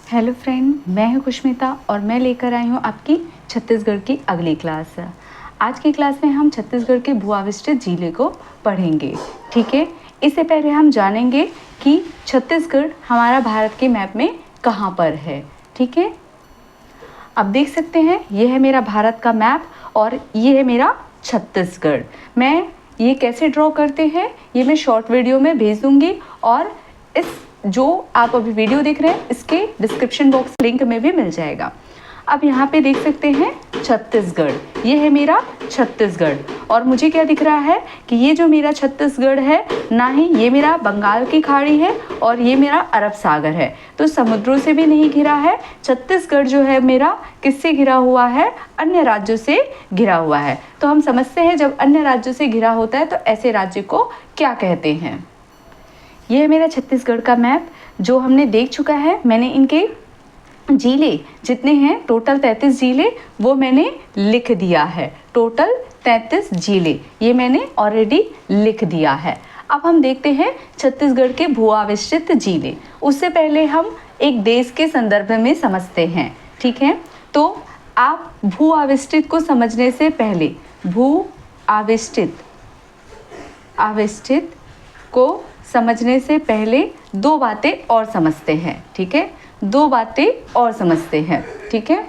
Hello friend, मैं हूँ कुष्मिता और मैं लेकर आई हूँ आपकी छत्तीसगढ़ की अगली क्लास। आज की क्लास में हम छत्तीसगढ़ के भू आविष्टित जिले को पढ़ेंगे। ठीक है, इससे पहले हम जानेंगे कि छत्तीसगढ़ हमारा भारत के मैप में कहाँ पर है। ठीक है, अब देख सकते हैं ये है मेरा भारत का मैप और ये है मेरा छत्तीसगढ़। मैं ये कैसे ड्रॉ करते हैं ये मैं शॉर्ट वीडियो में भेज दूँगी और इस जो आप अभी वीडियो देख रहे हैं इसके डिस्क्रिप्शन बॉक्स लिंक में भी मिल जाएगा। अब यहाँ पे देख सकते हैं छत्तीसगढ़, ये है मेरा छत्तीसगढ़ और मुझे क्या दिख रहा है कि ये जो मेरा छत्तीसगढ़ है ना ही ये मेरा बंगाल की खाड़ी है और ये मेरा अरब सागर है, तो समुद्रों से भी नहीं घिरा है। छत्तीसगढ़ जो है मेरा किससे घिरा हुआ है? अन्य राज्यों से घिरा हुआ है। तो हम समझते हैं जब अन्य राज्यों से घिरा होता है तो ऐसे राज्य को क्या कहते हैं। ये है मेरा छत्तीसगढ़ का मैप जो हमने देख चुका है। मैंने इनके जिले जितने हैं टोटल 33 जिले वो मैंने लिख दिया है। टोटल 33 जिले ये मैंने ऑलरेडी लिख दिया है। अब हम देखते हैं छत्तीसगढ़ के भू आविष्टित जिले। उससे पहले हम एक देश के संदर्भ में समझते हैं। ठीक है, तो आप भू आविष्टित को समझने से पहले भू आविष्टित को समझने से पहले दो बातें और समझते हैं। ठीक है, दो बातें और समझते हैं। ठीक है,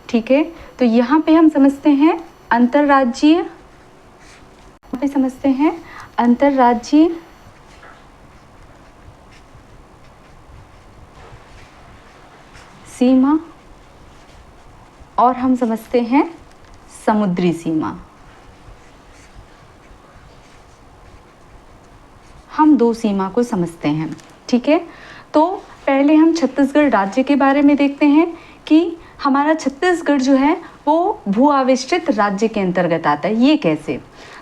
ठीक है, तो यहाँ पे हम समझते हैं अंतर्राज्यीय, यहाँ पे समझते हैं अंतर्राज्यीय सीमा और हम समझते हैं समुद्री सीमा। हम दो सीमा को समझते हैं। ठीक है, तो पहले हम छत्तीसगढ़ राज्य के बारे में देखते हैं कि हमारा छत्तीसगढ़ जो है वो भू आविष्टित राज्य के अंतर्गत आता है। ये कैसे?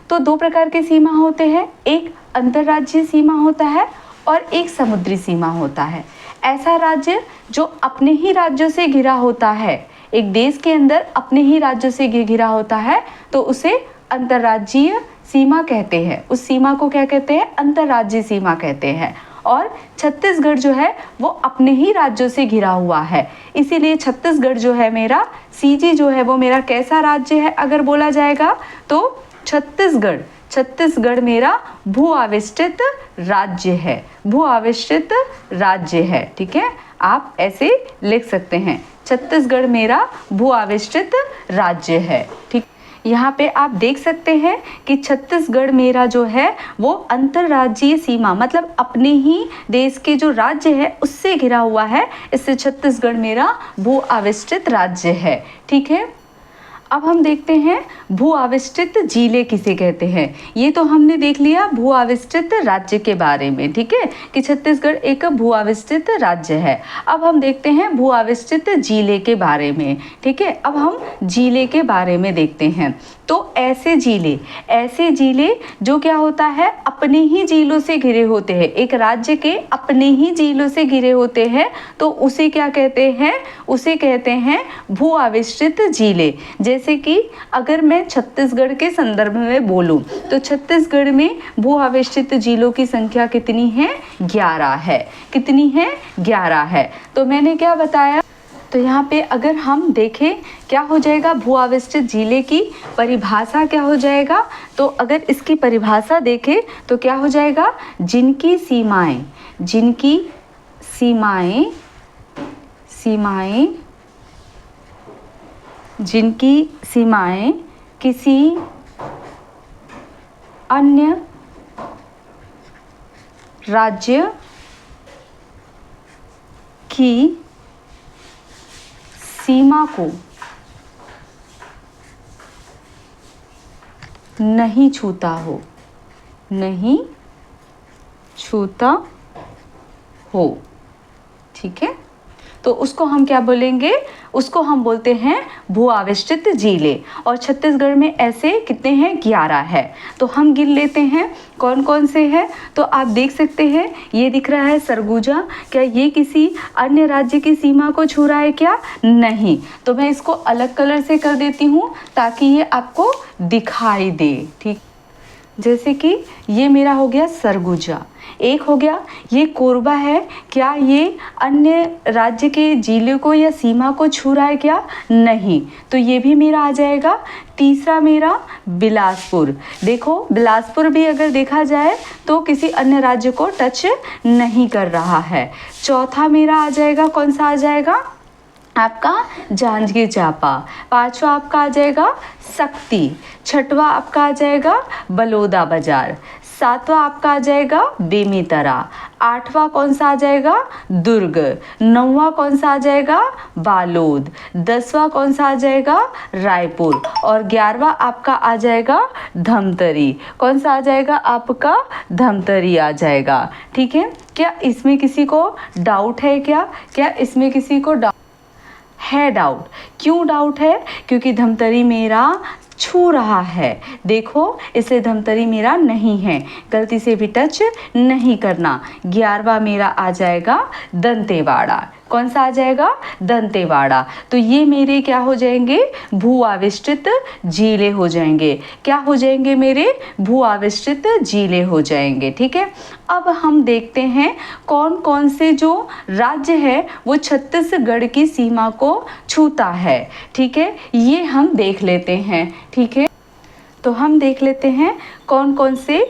तो दो प्रकार के सीमा होते हैं, एक अंतर्राज्यीय सीमा होता है और एक समुद्री सीमा होता है। ऐसा राज्य जो अपने ही राज्यों से घिरा होता है, एक देश के अंदर अपने ही राज्यों से घिरा होता है तो उसे अंतर्राज्यीय सीमा कहते हैं। उस सीमा को क्या कहते हैं? अंतर्राज्यीय सीमा कहते हैं। और छत्तीसगढ़ जो है वो अपने ही राज्यों से घिरा हुआ है, इसीलिए छत्तीसगढ़ जो है मेरा सीजी जो है वो मेरा कैसा राज्य है अगर बोला जाएगा तो छत्तीसगढ़ मेरा भू आविष्टित राज्य है। भू आविष्टित राज्य है। ठीक है, आप ऐसे लिख सकते हैं छत्तीसगढ़ मेरा भू आविष्टित राज्य है। ठीक, यहाँ पे आप देख सकते हैं कि छत्तीसगढ़ मेरा जो है वो अंतर्राज्यीय सीमा मतलब अपने ही देश के जो राज्य है उससे घिरा हुआ है, इससे छत्तीसगढ़ मेरा भू आविष्टित राज्य है। ठीक है, अब हम देखते हैं भू आविष्टित जिले किसे कहते हैं। ये तो हमने देख लिया भू आविष्टित राज्य के बारे में। ठीक है, कि छत्तीसगढ़ एक भू आविष्टित राज्य है। अब हम देखते हैं भू आविष्टित जिले के बारे में। ठीक है, अब हम जिले के बारे में देखते हैं। तो ऐसे जिले जो क्या होता है अपने ही जिलों से घिरे होते हैं, एक राज्य के अपने ही जिलों से घिरे होते हैं तो उसे क्या कहते हैं? उसे कहते हैं भू आविष्टित जिले। जैसे कि अगर मैं छत्तीसगढ़ के संदर्भ में बोलूं तो छत्तीसगढ़ में भू आविष्टित जिलों की संख्या कितनी है? 11 है। कितनी है? 11 है। तो मैंने क्या बताया? तो यहाँ पे अगर हम देखें क्या हो जाएगा भू आविष्टित जिले की परिभाषा क्या हो जाएगा, तो अगर इसकी परिभाषा देखें तो क्या हो जाएगा? जिनकी सीमाएं किसी अन्य राज्य की सीमा को नहीं छूता हो। ठीक है, तो उसको हम क्या बोलेंगे? उसको हम बोलते हैं भू आविष्टित जिले। और छत्तीसगढ़ में ऐसे कितने हैं? 11 है। तो हम गिन लेते हैं कौन कौन से हैं। तो आप देख सकते हैं ये दिख रहा है सरगुजा, क्या ये किसी अन्य राज्य की सीमा को छू रहा है क्या? नहीं। तो मैं इसको अलग कलर से कर देती हूँ ताकि ये आपको दिखाई दे। ठीक, जैसे कि ये मेरा हो गया सरगुजा, एक हो गया ये कोरबा है, क्या ये अन्य राज्य के जिले को या सीमा को छू रहा है क्या? नहीं, तो ये भी मेरा आ जाएगा। तीसरा मेरा बिलासपुर, देखो बिलासपुर भी अगर देखा जाए तो किसी अन्य राज्य को टच नहीं कर रहा है। चौथा मेरा आ जाएगा, कौन सा आ जाएगा आपका? जांजगीर चांपा। पांचवा आपका आ जाएगा शक्ति। छठवा आपका आ जाएगा बलौदा बाजार। सातवां आपका आ जाएगा बेमेतरा। आठवां कौन सा आ जाएगा? दुर्ग। नौवां कौन सा आ जाएगा? बालोद। 10वां कौन सा आ जाएगा? रायपुर। और 11वां आपका आ जाएगा धमतरी। कौन सा आ जाएगा आपका? धमतरी आ जाएगा। ठीक है, क्या इसमें किसी को डाउट है क्या इसमें किसी को डाउट है? डाउट क्यों डाउट है? क्योंकि धमतरी मेरा छू रहा है, देखो इसे धमतरी मेरा नहीं है, गलती से भी टच नहीं करना। 11वां मेरा आ जाएगा दंतेवाड़ा। कौन सा आ जाएगा? दंतेवाड़ा। तो ये मेरे क्या हो जाएंगे? भू आविष्टित जिले हो जाएंगे। क्या हो जाएंगे? मेरे भू आविष्टित जिले हो जाएंगे। ठीक है, अब हम देखते हैं कौन कौन से जो राज्य है वो छत्तीसगढ़ की सीमा को छूता है। ठीक है, ये हम देख लेते हैं। ठीक है, तो हम देख लेते हैं कौन कौन से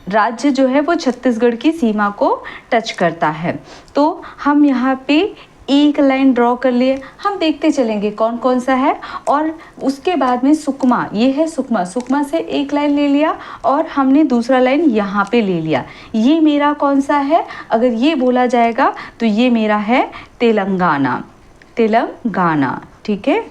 राज्य जो है वो छत्तीसगढ़ की सीमा को टच करता है। तो हम यहाँ पे एक लाइन ड्रॉ कर लिए, हम देखते चलेंगे कौन कौन सा है। और उसके बाद में सुकमा, ये है सुकमा, सुकमा से एक लाइन ले लिया और हमने दूसरा लाइन यहाँ पे ले लिया। ये मेरा कौन सा है? अगर ये बोला जाएगा तो ये मेरा है तेलंगाना, तेलंगाना। ठीक है,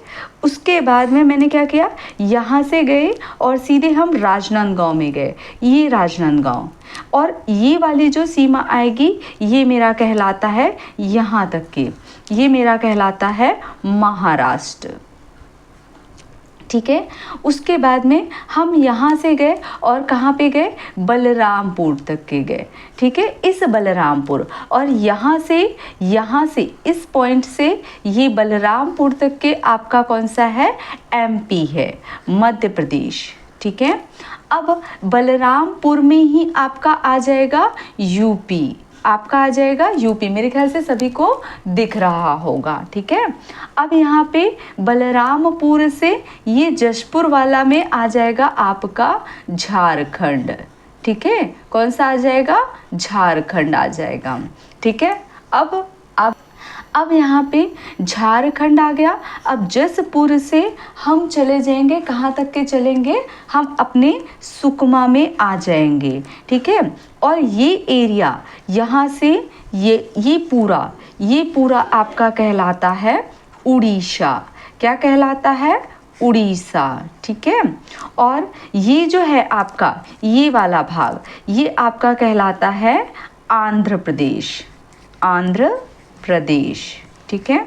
उसके बाद में मैंने क्या किया, यहाँ से गए और सीधे हम राजनांदगांव में गए, ये राजनांदगांव। और ये वाली जो सीमा आएगी ये मेरा कहलाता है यहाँ तक की, ये मेरा कहलाता है महाराष्ट्र। ठीक है, उसके बाद में हम यहाँ से गए और कहाँ पे गए? बलरामपुर तक के गए। ठीक है, इस बलरामपुर और यहाँ से इस पॉइंट से ये बलरामपुर तक के आपका कौन सा है? एमपी है, मध्य प्रदेश। ठीक है, अब बलरामपुर में ही आपका आ जाएगा यूपी, आपका आ जाएगा यूपी। मेरे ख्याल से सभी को दिख रहा होगा। ठीक है, अब यहाँ पे बलरामपुर से ये जशपुर वाला में आ जाएगा आपका झारखंड। ठीक है, कौन सा आ जाएगा? झारखंड आ जाएगा। ठीक है, अब यहाँ पे झारखंड आ गया। अब जसपुर से हम चले जाएंगे, कहाँ तक के चलेंगे? हम अपने सुकमा में आ जाएंगे। ठीक है, और ये एरिया यहाँ से ये पूरा आपका कहलाता है उड़ीसा। क्या कहलाता है? उड़ीसा। ठीक है, और ये जो है आपका ये वाला भाग ये आपका कहलाता है आंध्र प्रदेश, आंध्र प्रदेश। ठीक है,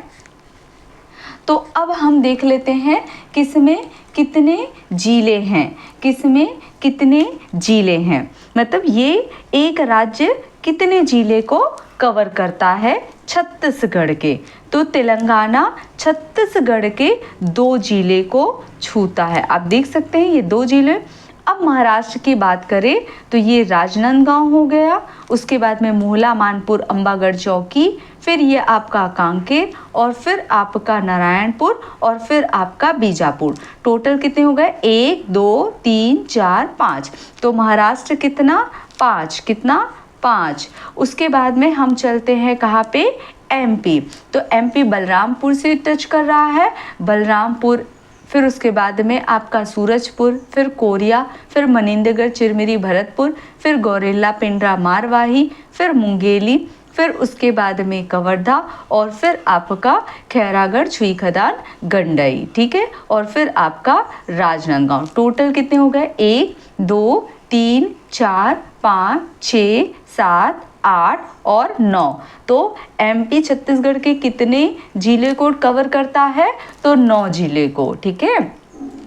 तो अब हम देख लेते हैं किसमें कितने जिले हैं, किसमें कितने जिले हैं, मतलब ये एक राज्य कितने जिले को कवर करता है छत्तीसगढ़ के। तो तेलंगाना छत्तीसगढ़ के 2 जिले को छूता है। आप देख सकते हैं ये 2 जिले। अब महाराष्ट्र की बात करें तो ये राजनांदगांव हो गया, उसके बाद में मोहला, मानपुर, अंबागढ़, चौकी, फिर ये आपका कांकेर और फिर आपका नारायणपुर और फिर आपका बीजापुर। टोटल कितने हो गए? 1 2 3 4 5। तो महाराष्ट्र कितना? 5। कितना? 5। उसके बाद में हम चलते हैं कहाँ पे? एमपी। तो एमपी बलरामपुर से टच कर रहा है, बलरामपुर, फिर उसके बाद में आपका सूरजपुर, फिर कोरिया, फिर मनिंदगढ़, चिरमिरी, भरतपुर, फिर गौरेला, पिंडरा, मारवाही, फिर मुंगेली, फिर उसके बाद में कवर्धा और फिर आपका खैरागढ़, छुईखदान, गंडई। ठीक है, और फिर आपका राजनांदगांव। टोटल कितने हो गए? 1 2 3 4 5 6 7 8 और 9। तो एमपी छत्तीसगढ़ के कितने जिले को कवर करता है? तो 9 जिले को। ठीक है,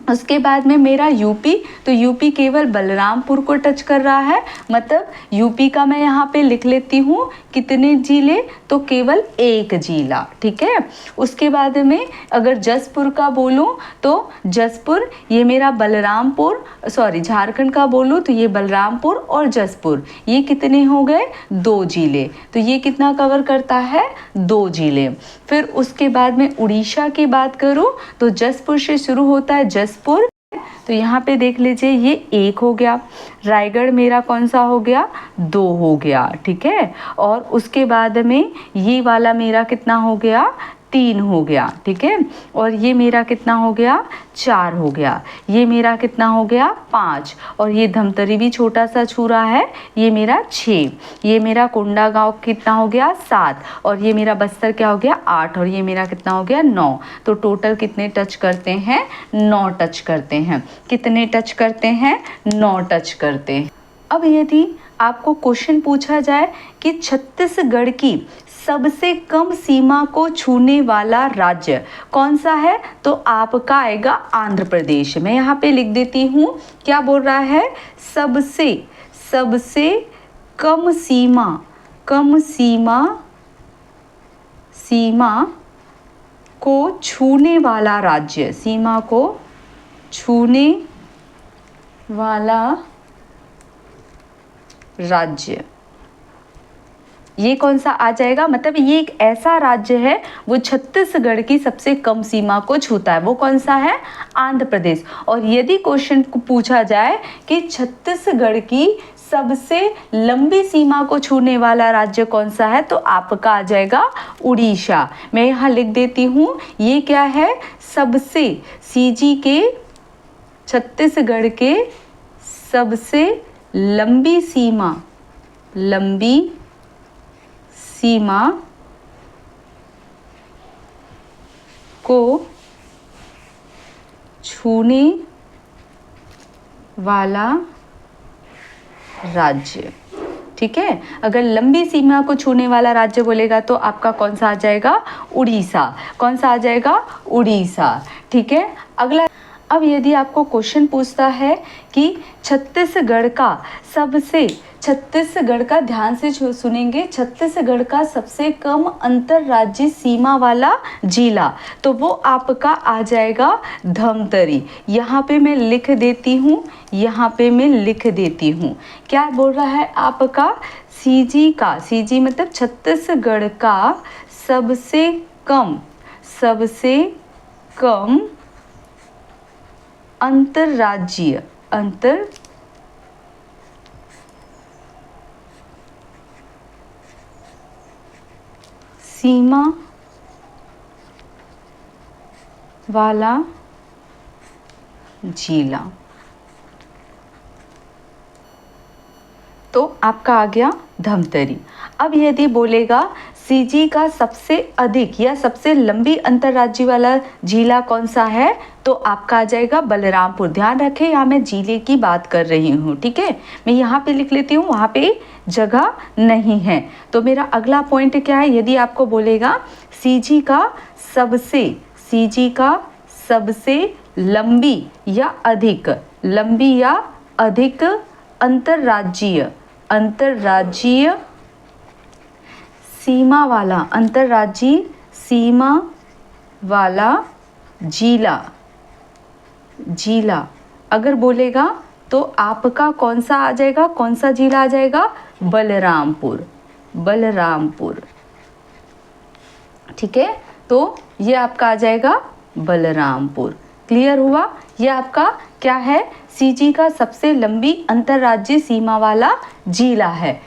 उसके बाद में मेरा यूपी, तो यूपी केवल बलरामपुर को टच कर रहा है, मतलब यूपी का मैं यहाँ पे लिख लेती हूँ कितने जिले, तो केवल एक जिला, ठीक है। उसके बाद में अगर जसपुर का बोलूं तो जसपुर ये मेरा बलरामपुर, सॉरी झारखंड का बोलूं तो ये बलरामपुर और जसपुर, ये कितने हो गए, 2 जिले। तो ये कितना कवर करता है, 2 जिले। फिर उसके बाद में उड़ीसा की बात करूं तो जसपुर से शुरू होता है जसपुर, तो यहाँ पे देख लीजिए ये 1 हो गया। रायगढ़ मेरा कौन सा हो गया, 2 हो गया, ठीक है। और उसके बाद में ये वाला मेरा कितना हो गया, 3 हो गया, ठीक है। और ये मेरा कितना हो गया, 4 हो गया। ये मेरा कितना हो गया, 5। और ये धमतरी भी छोटा सा छू रहा है, ये मेरा 6। ये मेरा कोंडागांव कितना हो गया, 7। और ये मेरा बस्तर क्या हो गया, 8। और ये मेरा कितना हो गया, 9। तो टोटल कितने टच करते हैं, 9 टच करते हैं। कितने टच करते हैं, 9 टच करते हैं। अब यदि आपको क्वेश्चन पूछा जाए कि छत्तीसगढ़ की सबसे कम सीमा को छूने वाला राज्य कौन सा है, तो आपका आएगा आंध्र प्रदेश। मैं यहाँ पे लिख देती हूँ, क्या बोल रहा है, सबसे कम सीमा को छूने वाला राज्य, सीमा को छूने वाला राज्य, ये कौन सा आ जाएगा, मतलब ये एक ऐसा राज्य है वो छत्तीसगढ़ की सबसे कम सीमा को छूता है, वो कौन सा है, आंध्र प्रदेश। और यदि क्वेश्चन को पूछा जाए कि छत्तीसगढ़ की सबसे लंबी सीमा को छूने वाला राज्य कौन सा है, तो आपका आ जाएगा उड़ीसा। मैं यहाँ लिख देती हूँ, ये क्या है, सबसे, सीजी के छत्तीसगढ़ के सबसे लंबी सीमा को छूने वाला राज्य, ठीक है। अगर लंबी सीमा को छूने वाला राज्य बोलेगा तो आपका कौन सा आ जाएगा, उड़ीसा। कौन सा आ जाएगा, उड़ीसा, ठीक है। अगला, अब यदि आपको क्वेश्चन पूछता है कि छत्तीसगढ़ का ध्यान से सुनेंगे, छत्तीसगढ़ का सबसे कम अंतर्राज्यीय सीमा वाला जिला, तो वो आपका आ जाएगा धमतरी। यहाँ पे मैं लिख देती हूँ, क्या बोल रहा है आपका, सीजी मतलब छत्तीसगढ़ का सबसे कम अंतर्राज्यीय सीमा वाला जिला, तो आपका आ गया धमतरी। अब यदि बोलेगा सीजी का सबसे अधिक या सबसे लंबी अंतर्राज्यीय वाला जिला कौन सा है, तो आपका आ जाएगा बलरामपुर। ध्यान रखें, यहाँ मैं जिले की बात कर रही हूँ, ठीक है। मैं यहाँ पे लिख लेती हूँ, वहाँ पे जगह नहीं है। तो मेरा अगला पॉइंट क्या है, यदि आपको बोलेगा सीजी का सबसे लंबी या अधिक अंतर्राज्यीय सीमा वाला जिला अगर बोलेगा तो आपका कौन सा आ जाएगा, कौन सा जिला आ जाएगा, बलरामपुर, ठीक है। तो ये आपका आ जाएगा बलरामपुर। क्लियर हुआ, ये आपका क्या है, सीजी का सबसे लंबी अंतर्राज्यीय सीमा वाला जिला है।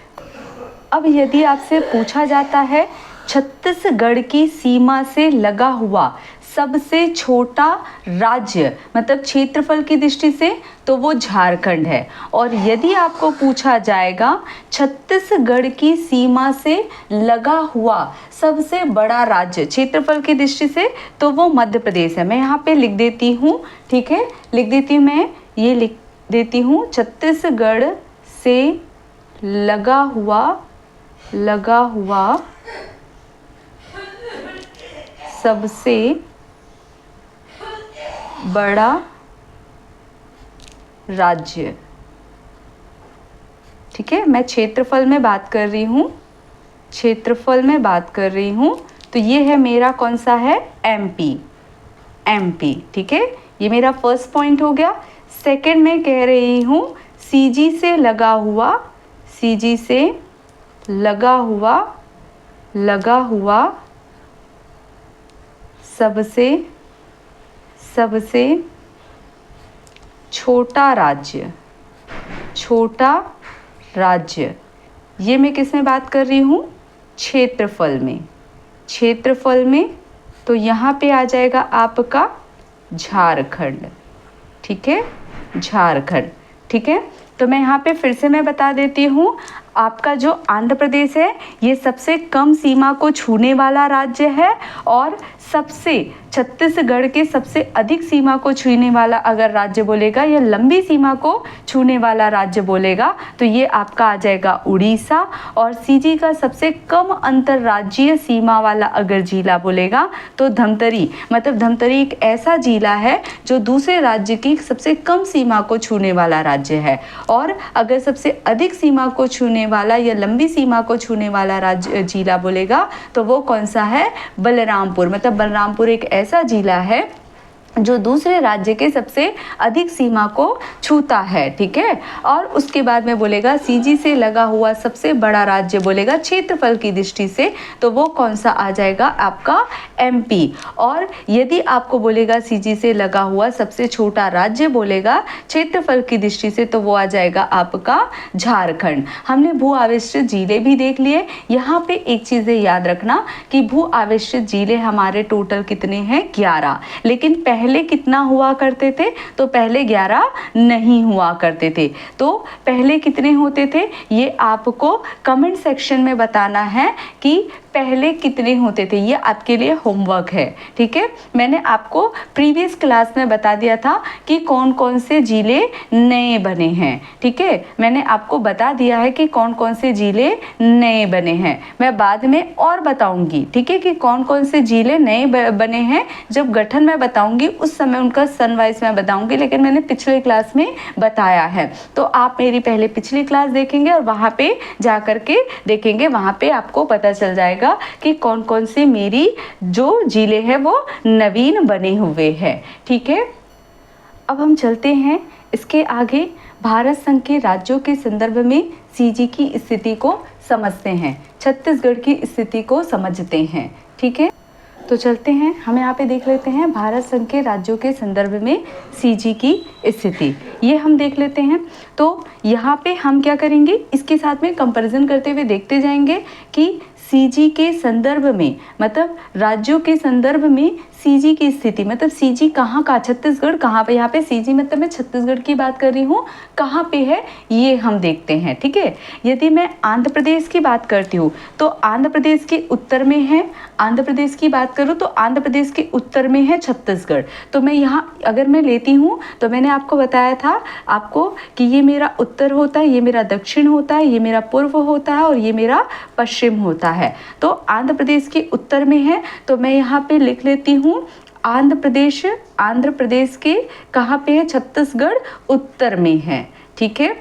अब यदि आपसे पूछा जाता है छत्तीसगढ़ की सीमा से लगा हुआ सबसे छोटा राज्य, मतलब क्षेत्रफल की दृष्टि से, तो वो झारखंड है। और यदि आपको पूछा जाएगा छत्तीसगढ़ की सीमा से लगा हुआ सबसे बड़ा राज्य क्षेत्रफल की दृष्टि से, तो वो मध्य प्रदेश है। मैं यहाँ पे लिख देती हूँ, ठीक है, लिख देती हूँ, मैं ये लिख देती हूँ, छत्तीसगढ़ से लगा हुआ सबसे बड़ा राज्य, ठीक है। मैं क्षेत्रफल में बात कर रही हूँ, क्षेत्रफल में बात कर रही हूँ तो ये है मेरा कौन सा है, एमपी, एमपी, ठीक है। ये मेरा फर्स्ट पॉइंट हो गया। सेकंड में कह रही हूँ सीजी से लगा हुआ, सीजी से लगा हुआ सबसे छोटा राज्य, छोटा राज्य। ये मैं किस में बात कर रही हूँ, क्षेत्रफल में, क्षेत्रफल में। तो यहाँ पे आ जाएगा आपका झारखंड, ठीक है, झारखंड, ठीक है। तो मैं यहाँ पे फिर से मैं बता देती हूँ, आपका जो आंध्र प्रदेश है ये सबसे कम सीमा को छूने वाला राज्य है, और सबसे छत्तीसगढ़ के सबसे अधिक सीमा को छूने वाला अगर राज्य बोलेगा या लंबी सीमा को छूने वाला राज्य बोलेगा तो ये आपका आ जाएगा उड़ीसा। और सीजी का सबसे कम अंतर्राज्यीय सीमा वाला अगर जिला बोलेगा तो धमतरी, मतलब धमतरी एक ऐसा जिला है जो दूसरे राज्य की सबसे कम सीमा को छूने वाला राज्य है। और अगर सबसे अधिक सीमा को छूने वाला या लंबी सीमा को छूने वाला राज्य जिला बोलेगा तो वो कौन सा है, बलरामपुर। मतलब बलरामपुर एक ऐसा जिला है जो दूसरे राज्य के सबसे अधिक सीमा को छूता है, ठीक है। और उसके बाद में बोलेगा सीजी से लगा हुआ सबसे बड़ा राज्य बोलेगा क्षेत्रफल की दृष्टि से तो वो कौन सा आ जाएगा आपका एमपी। और यदि आपको बोलेगा सीजी से लगा हुआ सबसे छोटा राज्य बोलेगा क्षेत्रफल की दृष्टि से तो वो आ जाएगा आपका झारखंड। हमने भू आविष्टित जिले भी देख लिए। यहाँ पे एक चीज़ें याद रखना कि भू आविष्टित जिले हमारे टोटल कितने हैं, 11। लेकिन पहले कितना हुआ करते थे, तो पहले 11 नहीं हुआ करते थे। तो पहले कितने होते थे ये आपको कमेंट सेक्शन में बताना है कि पहले कितने होते थे। ये आपके लिए होमवर्क है, ठीक है। मैंने आपको प्रीवियस क्लास में बता दिया था कि कौन कौन से जिले नए बने हैं, ठीक है। मैंने आपको बता दिया है कि कौन कौन से जिले नए बने हैं। मैं बाद में और बताऊंगी, ठीक है, कि कौन कौन से जिले नए बने हैं। जब गठन में बताऊंगी उस समय उनका सन वाइज में बताऊंगी, लेकिन मैंने पिछले क्लास में बताया है। तो आप मेरी पहले पिछली क्लास देखेंगे और वहाँ पे जा कर के देखेंगे, वहाँ पे आपको पता चल जाएगा कि कौन कौन से मेरी जो जिले हैं वो नवीन बने हुए हैं, ठीक है। अब हम चलते हैं इसके आगे, भारत संघ के राज्यों के संदर्भ में सीजी की स्थिति को समझते हैं, छत्तीसगढ़ की स्थिति को समझते हैं, ठीक है। तो चलते हैं, हम यहाँ पे देख लेते हैं भारत संघ के राज्यों के संदर्भ में सीजी की स्थिति, ये हम देख लेते हैं। तो यहाँ पे हम क्या करेंगे, इसके साथ में कंपैरिजन करते हुए देखते जाएंगे कि सीजी के संदर्भ में, मतलब राज्यों के संदर्भ में सीजी की स्थिति, मतलब सीजी कहाँ का, छत्तीसगढ़ कहाँ पे, यहाँ पे सीजी मतलब मैं छत्तीसगढ़ की बात कर रही हूँ, कहाँ पे है ये हम देखते हैं, ठीक है। यदि मैं आंध्र प्रदेश की बात करती हूँ तो आंध्र प्रदेश के उत्तर में है, आंध्र प्रदेश की बात करूँ तो आंध्र प्रदेश के उत्तर में है छत्तीसगढ़। तो मैं यहाँ अगर मैं लेती हूँ तो मैंने आपको बताया था आपको कि ये मेरा उत्तर होता है, ये मेरा दक्षिण होता है, ये मेरा पूर्व होता है और ये मेरा पश्चिम होता है। तो आंध्र प्रदेश के उत्तर में है तो मैं यहाँ पे लिख लेती हूँ आंध्र प्रदेश। आंध्र प्रदेश के कहाँ पे है, छत्तीसगढ़ उत्तर में है, ठीक है।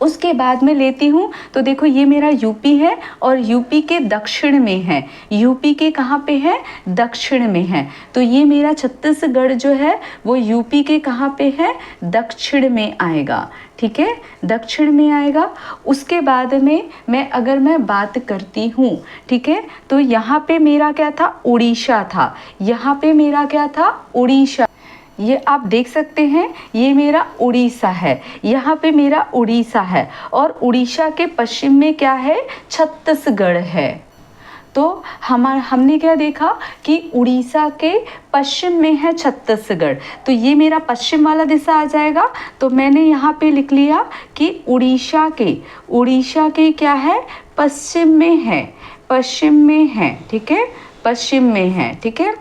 उसके बाद में लेती हूँ तो देखो ये मेरा यूपी है और यूपी के दक्षिण में है, यूपी के कहाँ पे है, दक्षिण में है। तो ये मेरा छत्तीसगढ़ जो है वो यूपी के कहाँ पे है, दक्षिण में आएगा, ठीक है, दक्षिण में आएगा। उसके बाद में अगर मैं बात करती हूँ, ठीक है, तो यहाँ पे मेरा क्या था, उड़ीसा था, यहाँ पे मेरा क्या था, उड़ीसा। ये आप देख सकते हैं ये मेरा उड़ीसा है, यहाँ पे मेरा उड़ीसा है और उड़ीसा के पश्चिम में क्या है, छत्तीसगढ़ है। तो हमने क्या देखा कि उड़ीसा के पश्चिम में है छत्तीसगढ़, तो ये मेरा पश्चिम वाला दिशा आ जाएगा। तो मैंने यहाँ पे लिख लिया कि उड़ीसा के क्या है, पश्चिम में है, पश्चिम में है, ठीक है, पश्चिम में है, ठीक है।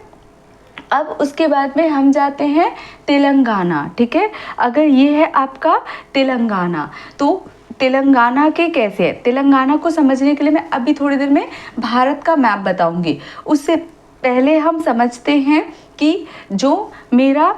अब उसके बाद में हम जाते हैं तेलंगाना, ठीक है। अगर ये है आपका तेलंगाना तो तेलंगाना के कैसे है, तेलंगाना को समझने के लिए मैं अभी थोड़ी देर में भारत का मैप बताऊंगी। उससे पहले हम समझते हैं कि जो मेरा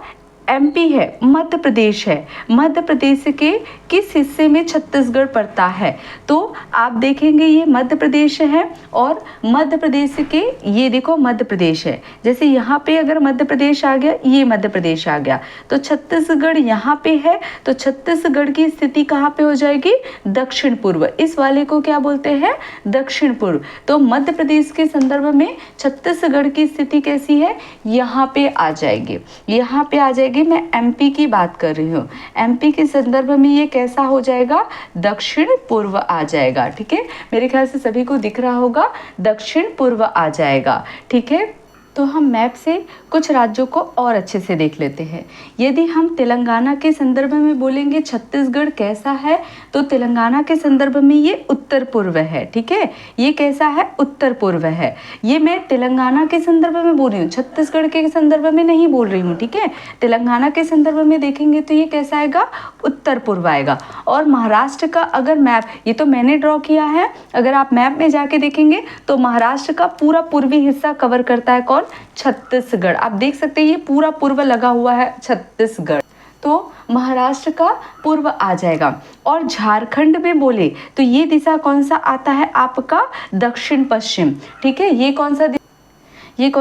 एमपी है, मध्य प्रदेश है, मध्य प्रदेश के किस हिस्से में छत्तीसगढ़ पड़ता है? तो आप देखेंगे ये मध्य प्रदेश है और मध्य प्रदेश के ये देखो मध्य प्रदेश है, जैसे यहाँ पे अगर मध्य प्रदेश आ गया, ये मध्य प्रदेश आ गया, तो छत्तीसगढ़ यहाँ पे है, तो छत्तीसगढ़ की स्थिति कहाँ पे हो जाएगी? दक्षिण पूर्व। इस वाले को क्या बोलते हैं? दक्षिण पूर्व। तो मध्य प्रदेश के संदर्भ में छत्तीसगढ़ की स्थिति कैसी है? यहाँ पे आ जाएगी, यहाँ पे आ जाएगी। मैं एमपी की बात कर रही हूँ, एमपी के संदर्भ में ये कैसा हो जाएगा? दक्षिण पूर्व आ जाएगा। ठीक है, मेरे ख्याल से सभी को दिख रहा होगा, दक्षिण पूर्व आ जाएगा। ठीक है, तो हम मैप से कुछ राज्यों को और अच्छे से देख लेते हैं। यदि हम तेलंगाना के संदर्भ में बोलेंगे छत्तीसगढ़ कैसा है, तो तेलंगाना के संदर्भ में ये उत्तर पूर्व है। ठीक है, ये कैसा है? उत्तर पूर्व है। ये मैं तेलंगाना के संदर्भ में बोल रही हूँ, छत्तीसगढ़ के संदर्भ में नहीं बोल रही हूँ। ठीक है, तेलंगाना के संदर्भ में देखेंगे तो ये कैसा आएगा? उत्तर पूर्व आएगा। और महाराष्ट्र का अगर मैप, ये तो मैंने ड्रॉ किया है, अगर आप मैप में जाके देखेंगे तो महाराष्ट्र का पूरा पूर्वी हिस्सा कवर करता है कौन? छत्तीसगढ़। आप देख सकते हैं ये पूरा पूर्व लगा हुआ है छत्तीसगढ़, तो महाराष्ट्र का पूर्व आ जाएगा। और झारखंड में बोले तो ये दिशा कौन सा आता है आपका? दक्षिण पश्चिम। ठीक है, ये कौन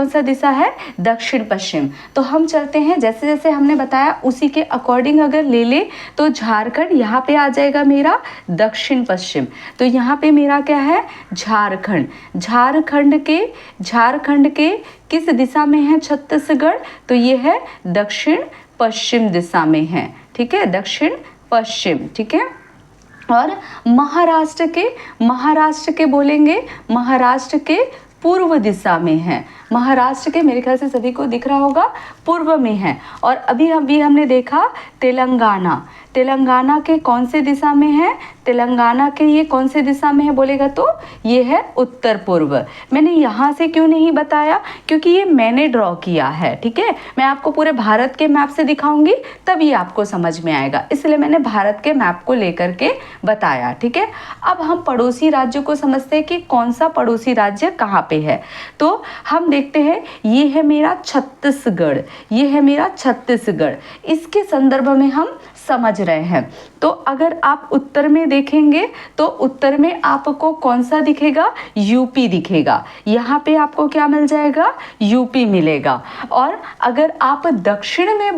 सा दिशा है? दक्षिण पश्चिम। तो हम चलते हैं, जैसे जैसे हमने बताया उसी के अकॉर्डिंग अगर ले ले तो झारखंड यहाँ पे आ जाएगा मेरा दक्षिण पश्चिम। तो यहाँ पे मेरा क्या है? झारखंड। झारखंड के किस दिशा में है छत्तीसगढ़? तो ये है दक्षिण पश्चिम दिशा में है। ठीक है, दक्षिण पश्चिम। ठीक है, और महाराष्ट्र के बोलेंगे, महाराष्ट्र के पूर्व दिशा में है। महाराष्ट्र के मेरे ख्याल से सभी को दिख रहा होगा, पूर्व में है। और अभी हमने देखा तेलंगाना के कौन से दिशा में है? तेलंगाना के ये कौन से दिशा में है बोलेगा तो ये है उत्तर पूर्व। मैंने यहाँ से क्यों नहीं बताया? क्योंकि ये मैंने ड्रॉ किया है। ठीक है, मैं आपको पूरे भारत के मैप से दिखाऊंगी तभी आपको समझ में आएगा, इसलिए मैंने भारत के मैप को लेकर के बताया। ठीक है, अब हम पड़ोसी राज्यों को समझते हैं कि कौन सा पड़ोसी राज्य कहाँ पे है। तो हम देखते हैं, ये है मेरा छत्तीसगढ़, ये है मेरा छत्तीसगढ़। इसके संदर्भ में हम समझ रहे हैं। तो अगर आप उत्तर में देखेंगे तो उत्तर में आपको कौन सा दिखेगा? यूपी दिखेगा। यहाँ पे आपको क्या मिल जाएगा? यूपी मिलेगा। और अगर आप दक्षिण में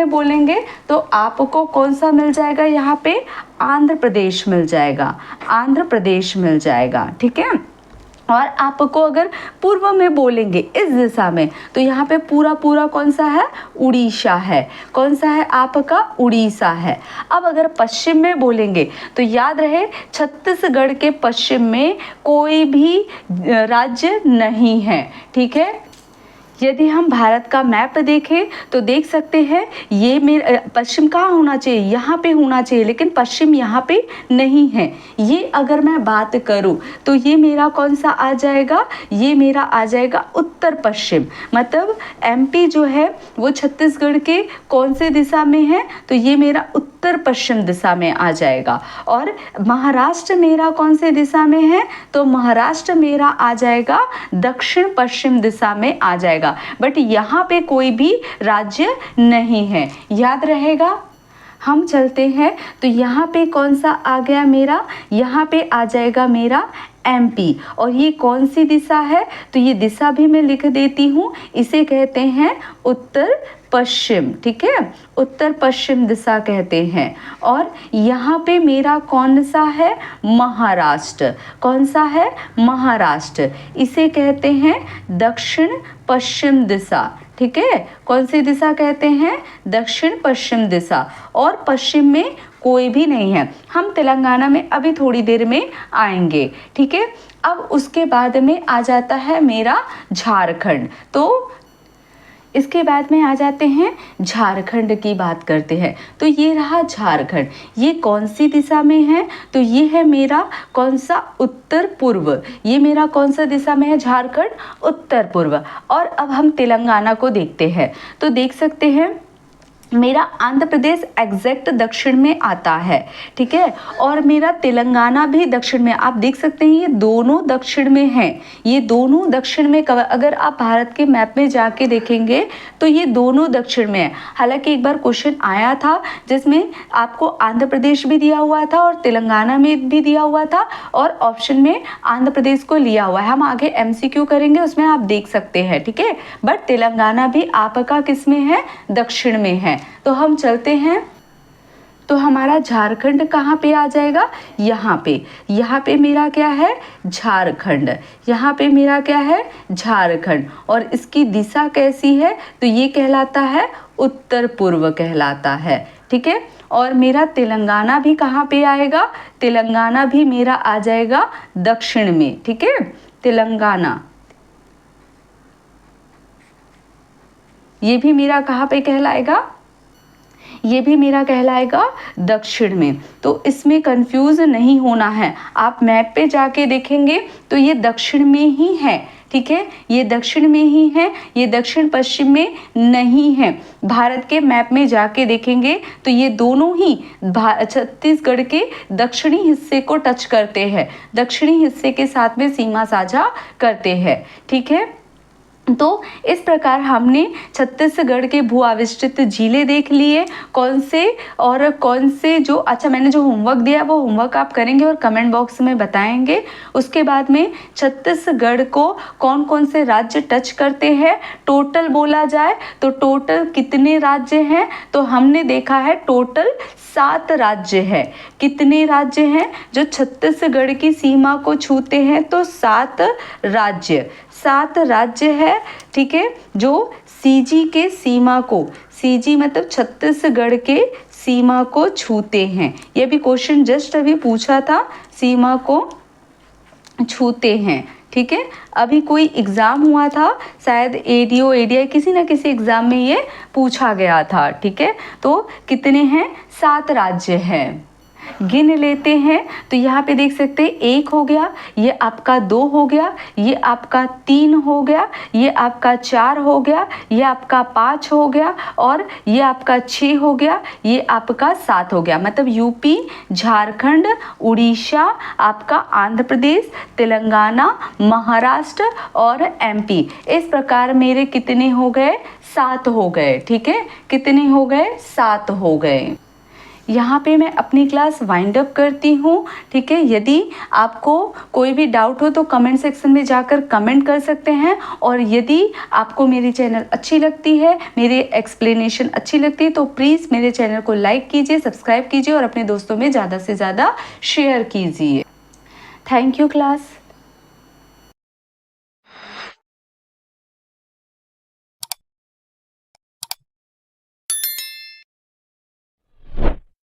बोलेंगे तो आपको कौन सा मिल जाएगा? यहाँ पे आंध्र प्रदेश मिल जाएगा। ठीक है, और आपको अगर पूर्व में बोलेंगे इस दिशा में तो यहाँ पे पूरा कौन सा है? उड़ीसा है। कौन सा है आपका? उड़ीसा है। अब अगर पश्चिम में बोलेंगे तो याद रहे छत्तीसगढ़ के पश्चिम में कोई भी राज्य नहीं है। ठीक है, यदि हम भारत का मैप देखें तो देख सकते हैं ये मेरा पश्चिम कहाँ होना चाहिए? यहाँ पे होना चाहिए, लेकिन पश्चिम यहाँ पे नहीं है। ये अगर मैं बात करूँ तो ये मेरा कौन सा आ जाएगा? ये मेरा आ जाएगा उत्तर पश्चिम। मतलब एमपी जो है वो छत्तीसगढ़ के कौन से दिशा में है? तो ये मेरा उत्तर पश्चिम दिशा में आ जाएगा। और महाराष्ट्र मेरा कौन से दिशा में है? तो महाराष्ट्र मेरा आ जाएगा दक्षिण पश्चिम दिशा में आ जाएगा। बट यहाँ पे कोई भी राज्य नहीं है, याद रहेगा। हम चलते हैं तो यहाँ पे कौन सा आ गया मेरा? यहाँ पे आ जाएगा मेरा एमपी। और ये कौन सी दिशा है? तो ये दिशा भी मैं लिख देती हूँ, इसे कहते हैं उत्तर पश्चिम। ठीक है, उत्तर पश्चिम दिशा कहते हैं। और यहाँ पे मेरा कौन सा है? महाराष्ट्र। कौन सा है? महाराष्ट्र। इसे कहते हैं दक्षिण पश्चिम दिशा। ठीक है, कौन सी दिशा कहते हैं? दक्षिण पश्चिम दिशा। और पश्चिम में कोई भी नहीं है। हम तेलंगाना में अभी थोड़ी देर में आएंगे। ठीक है, अब उसके बाद में आ जाता है मेरा झारखंड। तो इसके बाद में आ जाते हैं झारखंड की बात करते हैं। तो ये रहा झारखंड, ये कौन सी दिशा में है? तो ये है मेरा कौन सा? उत्तर पूर्व। ये मेरा कौन सा दिशा में है? झारखंड उत्तर पूर्व। और अब हम तेलंगाना को देखते हैं तो देख सकते हैं मेरा आंध्र प्रदेश एग्जैक्ट दक्षिण में आता है, ठीक है, और मेरा तेलंगाना भी दक्षिण में। आप देख सकते हैं ये दोनों दक्षिण में हैं, ये दोनों दक्षिण में कवर। अगर आप भारत के मैप में जाके देखेंगे तो ये दोनों दक्षिण में है। हालांकि एक बार क्वेश्चन आया था जिसमें आपको आंध्र प्रदेश भी दिया हुआ था और तेलंगाना में भी दिया हुआ था और ऑप्शन में आंध्र प्रदेश को लिया हुआ है। हम आगे MCQ करेंगे, उसमें आप देख सकते हैं, ठीक है। बट तेलंगाना भी आपका किस में है? दक्षिण में है। तो हम चलते हैं, तो हमारा झारखंड कहाँ पे आ जाएगा? यहाँ पे मेरा क्या है? झारखंड। यहाँ पे मेरा क्या है? झारखंड। और इसकी दिशा कैसी है? तो ये कहलाता है उत्तर पूर्व कहलाता है, ठीक है। और मेरा तेलंगाना भी कहाँ पे आएगा? तेलंगाना भी मेरा आ जाएगा दक्षिण में, ठीक है। तेलंगाना ये भी मेरा कहाँ पे कहलाएगा? ये भी मेरा कहलाएगा दक्षिण में। तो इसमें कंफ्यूज नहीं होना है। आप मैप पे जाके देखेंगे तो ये दक्षिण में ही है, ठीक है, ये दक्षिण में ही है, ये दक्षिण पश्चिम में नहीं है। भारत के मैप में जाके देखेंगे तो ये दोनों ही छत्तीसगढ़ के दक्षिणी हिस्से को टच करते हैं, दक्षिणी हिस्से के साथ में सीमा साझा करते हैं, ठीक है। तो इस प्रकार हमने छत्तीसगढ़ के भू आविष्टित जिले देख लिए। कौन से जो अच्छा मैंने जो होमवर्क दिया वो होमवर्क आप करेंगे और कमेंट बॉक्स में बताएंगे। उसके बाद में छत्तीसगढ़ को कौन कौन से राज्य टच करते हैं, टोटल बोला जाए तो टोटल कितने राज्य हैं? तो हमने देखा है टोटल 7 राज्य है। कितने राज्य हैं जो छत्तीसगढ़ की सीमा को छूते हैं? तो 7 राज्य है, ठीक है, जो CG के सीमा को, CG मतलब छत्तीसगढ़ के सीमा को छूते हैं। ये भी क्वेश्चन जस्ट अभी पूछा था, सीमा को छूते हैं, ठीक है। अभी कोई एग्ज़ाम हुआ था शायद ADO ADI किसी ना किसी एग्ज़ाम में ये पूछा गया था, ठीक है। तो कितने हैं? 7 राज्य हैं। गिन लेते हैं तो यहाँ पे देख सकते हैं 1 हो गया, ये आपका 2 हो गया, ये आपका 3 हो गया, ये आपका 4 हो गया, ये आपका 5 हो गया और ये आपका 6 हो गया, ये आपका 7 हो गया। मतलब यूपी, झारखंड, उड़ीसा, आपका आंध्र प्रदेश, तेलंगाना, महाराष्ट्र और MP। इस प्रकार मेरे कितने हो गए? 7 हो गए, ठीक है। कितने हो गए? 7 हो गए। यहाँ पे मैं अपनी क्लास वाइंड अप करती हूँ, ठीक है। यदि आपको कोई भी डाउट हो तो कमेंट सेक्शन में जाकर कमेंट कर सकते हैं। और यदि आपको मेरी चैनल अच्छी लगती है, मेरी एक्सप्लेनेशन अच्छी लगती है तो प्लीज़ मेरे चैनल को लाइक कीजिए, सब्सक्राइब कीजिए और अपने दोस्तों में ज़्यादा से ज़्यादा शेयर कीजिए। Thank you class.